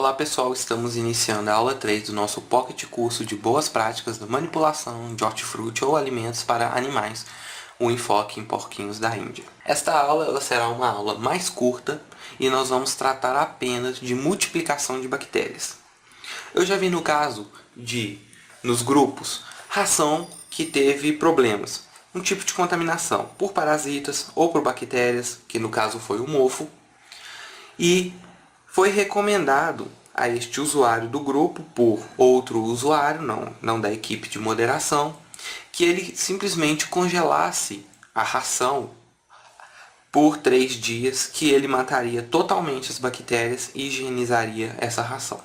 Olá pessoal, estamos iniciando a aula 3 do nosso Pocket Curso de Boas Práticas da Manipulação de Hortifruti ou Alimentos para Animais, o enfoque em porquinhos da Índia. Esta aula será uma aula mais curta e nós vamos tratar apenas de multiplicação de bactérias. Eu já vi no caso nos grupos, ração que teve problemas, um tipo de contaminação por parasitas ou por bactérias, que no caso foi o mofo, e foi recomendado a este usuário do grupo por outro usuário, não da equipe de moderação, que ele simplesmente congelasse a ração por 3 dias, que ele mataria totalmente as bactérias e higienizaria essa ração.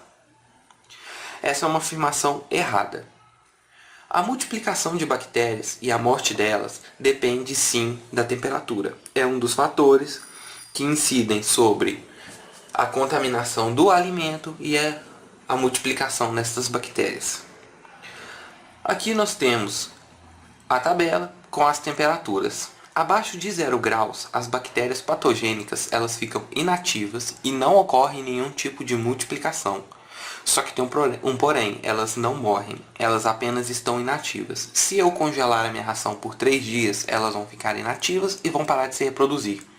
Essa é uma afirmação errada. A multiplicação de bactérias e a morte delas depende sim da temperatura. É um dos fatores que incidem sobre a contaminação do alimento e a multiplicação dessas bactérias. Aqui nós temos a tabela com as temperaturas. Abaixo de 0 graus, as bactérias patogênicas elas ficam inativas e não ocorre nenhum tipo de multiplicação. Só que tem um porém, elas não morrem, elas apenas estão inativas. Se eu congelar a minha ração por 3 dias, elas vão ficar inativas e vão parar de se reproduzir.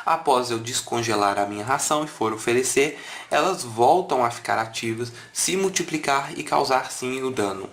Após eu descongelar a minha ração e for oferecer, elas voltam a ficar ativas, se multiplicar e causar sim o dano.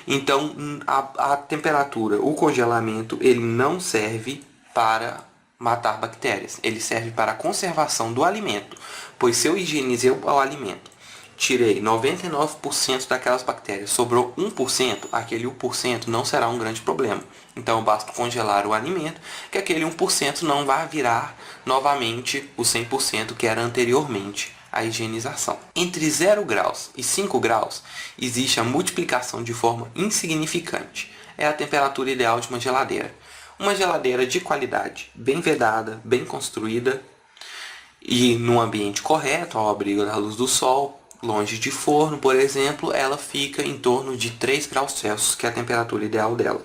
Então, a temperatura, o congelamento, ele não serve para matar bactérias. Ele serve para a conservação do alimento, pois se eu higienizei o alimento, tirei 99% daquelas bactérias, sobrou 1%, aquele 1% não será um grande problema. Então, basta congelar o alimento, que aquele 1% não vai virar novamente o 100% que era anteriormente à higienização. Entre 0 graus e 5 graus, existe a multiplicação de forma insignificante. É a temperatura ideal de uma geladeira. Uma geladeira de qualidade, bem vedada, bem construída e num ambiente correto, ao abrigo da luz do sol, longe de forno, por exemplo, ela fica em torno de 3 graus Celsius, que é a temperatura ideal dela.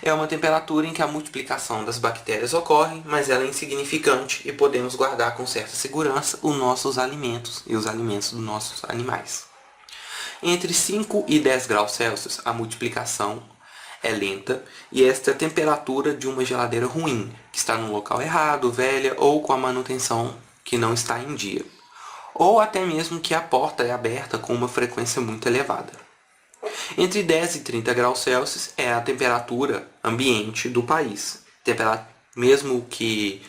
É uma temperatura em que a multiplicação das bactérias ocorre, mas ela é insignificante e podemos guardar com certa segurança os nossos alimentos e os alimentos dos nossos animais. Entre 5 e 10 graus Celsius, a multiplicação é lenta e esta é a temperatura de uma geladeira ruim, que está no local errado, velha ou com a manutenção que não está em dia. Ou até mesmo que a porta é aberta com uma frequência muito elevada. Entre 10 e 30 graus Celsius é a temperatura ambiente do país. Mesmo que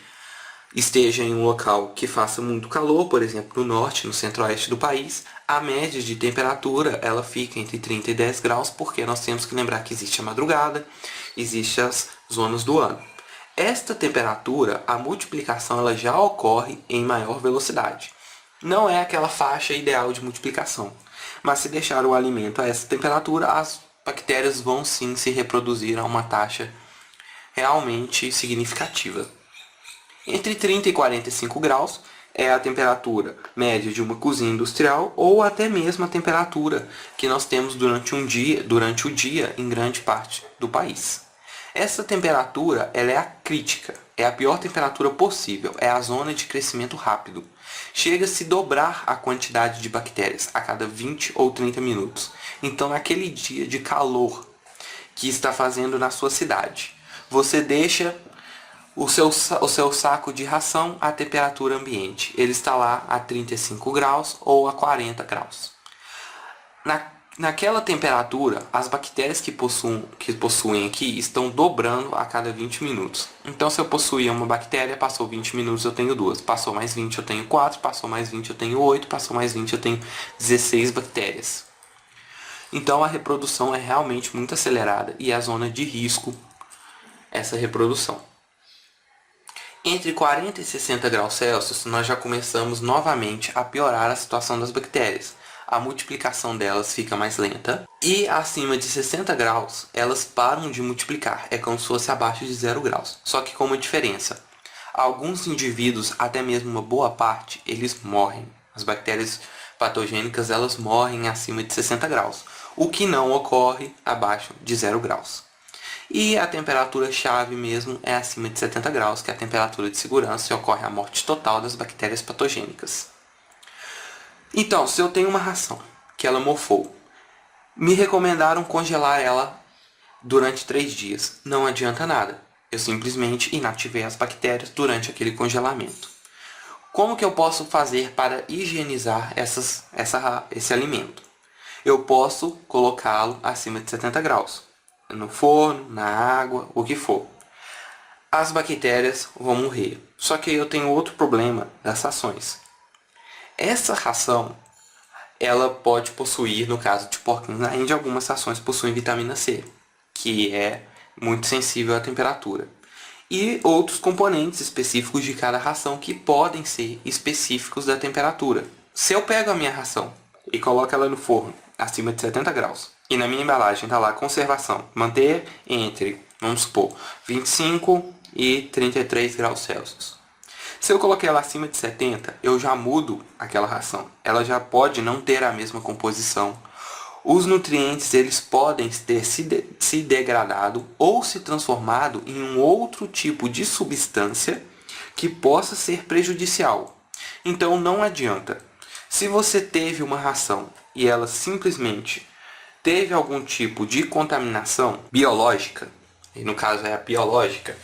esteja em um local que faça muito calor, por exemplo, no norte, no centro-oeste do país, a média de temperatura ela fica entre 30 e 10 graus, porque nós temos que lembrar que existe a madrugada, existem as zonas do ano. Esta temperatura, a multiplicação ela já ocorre em maior velocidade. Não é aquela faixa ideal de multiplicação, mas se deixar o alimento a essa temperatura, as bactérias vão sim se reproduzir a uma taxa realmente significativa. Entre 30 e 45 graus é a temperatura média de uma cozinha industrial ou até mesmo a temperatura que nós temos durante o dia em grande parte do país. Essa temperatura ela é a crítica, é a pior temperatura possível, é a zona de crescimento rápido. Chega a se dobrar a quantidade de bactérias a cada 20 ou 30 minutos. Então, naquele dia de calor que está fazendo na sua cidade, você deixa o seu saco de ração à temperatura ambiente. Ele está lá a 35 graus ou a 40 graus. Naquela temperatura, as bactérias que possuem aqui estão dobrando a cada 20 minutos. Então, se eu possuía uma bactéria, passou 20 minutos, eu tenho 2. Passou mais 20, eu tenho 4. Passou mais 20, eu tenho 8. Passou mais 20, eu tenho 16 bactérias. Então, a reprodução é realmente muito acelerada e é a zona de risco essa reprodução. Entre 40 e 60 graus Celsius, nós já começamos novamente a piorar a situação das bactérias. A multiplicação delas fica mais lenta. E acima de 60 graus, elas param de multiplicar. É como se fosse abaixo de 0 graus. Só que com uma diferença. Alguns indivíduos, até mesmo uma boa parte, eles morrem. As bactérias patogênicas, elas morrem acima de 60 graus. O que não ocorre abaixo de 0 graus. E a temperatura chave mesmo é acima de 70 graus, que é a temperatura de segurança, e ocorre a morte total das bactérias patogênicas. Então, se eu tenho uma ração que ela mofou, me recomendaram congelar ela durante 3 dias. Não adianta nada. Eu simplesmente inativei as bactérias durante aquele congelamento. Como que eu posso fazer para higienizar esse alimento? Eu posso colocá-lo acima de 70 graus. No forno, na água, o que for. As bactérias vão morrer. Só que eu tenho outro problema das rações. Essa ração, ela pode possuir, no caso de porquinhos da Índia, algumas rações possuem vitamina C, que é muito sensível à temperatura. E outros componentes específicos de cada ração que podem ser específicos da temperatura. Se eu pego a minha ração e coloco ela no forno acima de 70 graus, e na minha embalagem está lá conservação, manter entre, vamos supor, 25 e 33 graus Celsius. Se eu coloquei ela acima de 70, eu já mudo aquela ração. Ela já pode não ter a mesma composição. Os nutrientes eles podem ter se degradado ou se transformado em um outro tipo de substância que possa ser prejudicial. Então não adianta. Se você teve uma ração e ela simplesmente teve algum tipo de contaminação biológica, e no caso é a biológica,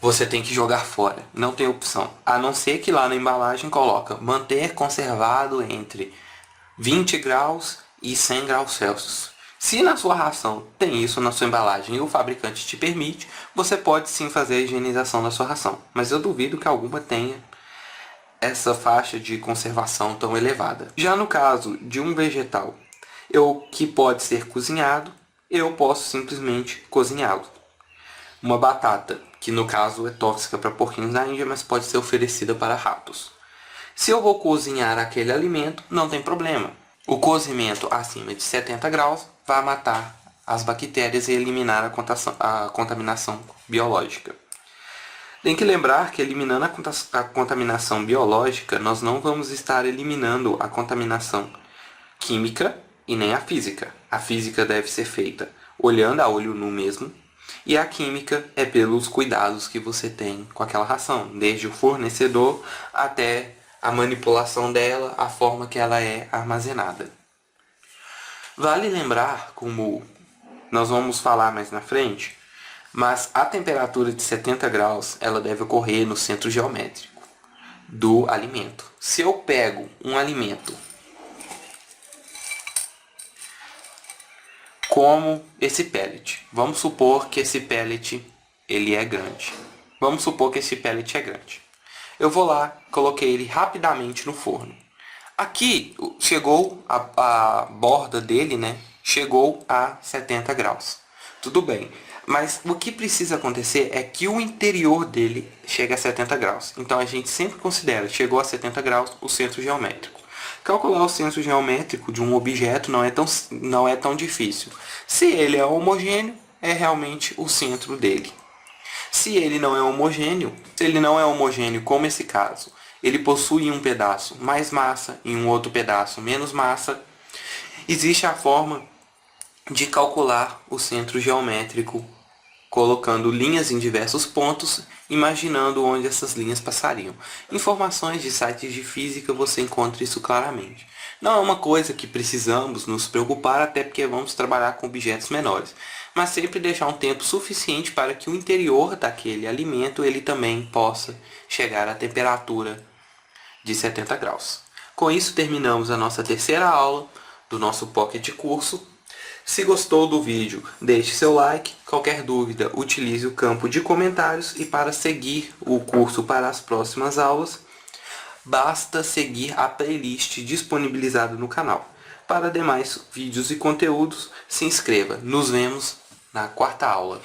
você tem que jogar fora. Não tem opção. A não ser que lá na embalagem coloca manter conservado entre 20 graus e 100 graus Celsius. Se na sua ração tem isso na sua embalagem e o fabricante te permite, você pode sim fazer a higienização da sua ração. Mas eu duvido que alguma tenha essa faixa de conservação tão elevada. Já no caso de um vegetal que pode ser cozinhado, eu posso simplesmente cozinhá-lo. Uma batata, que no caso é tóxica para porquinhos da Índia, mas pode ser oferecida para ratos. Se eu vou cozinhar aquele alimento, não tem problema. O cozimento acima de 70 graus vai matar as bactérias e eliminar a contaminação biológica. Tem que lembrar que eliminando a contaminação biológica, nós não vamos estar eliminando a contaminação química e nem a física. A física deve ser feita olhando a olho nu mesmo, e a química é pelos cuidados que você tem com aquela ração, desde o fornecedor até a manipulação dela, a forma que ela é armazenada. Vale lembrar, como nós vamos falar mais na frente, mas a temperatura de 70 graus ela deve ocorrer no centro geométrico do alimento. Se eu pego um alimento como esse pellet, vamos supor que esse pellet ele é grande. Vamos supor que esse pellet é grande. Eu vou lá, coloquei ele rapidamente no forno. Aqui chegou a borda dele, né? Chegou a 70 graus. Tudo bem. Mas o que precisa acontecer é que o interior dele chega a 70 graus. Então a gente sempre considera, chegou a 70 graus, o centro geométrico. Calcular o centro geométrico de um objeto não é tão difícil. Se ele é homogêneo, é realmente o centro dele. Se ele não é homogêneo, como esse caso, ele possui um pedaço mais massa e um outro pedaço menos massa, existe a forma de calcular o centro geométrico colocando linhas em diversos pontos, imaginando onde essas linhas passariam. Informações de sites de física você encontra isso claramente. Não é uma coisa que precisamos nos preocupar, até porque vamos trabalhar com objetos menores, mas sempre deixar um tempo suficiente para que o interior daquele alimento ele também possa chegar à temperatura de 70 graus. Com isso terminamos a nossa terceira aula do nosso Pocket Curso. Se gostou do vídeo, deixe seu like. Qualquer dúvida, utilize o campo de comentários. E para seguir o curso para as próximas aulas, basta seguir a playlist disponibilizada no canal. Para demais vídeos e conteúdos, se inscreva. Nos vemos na quarta aula.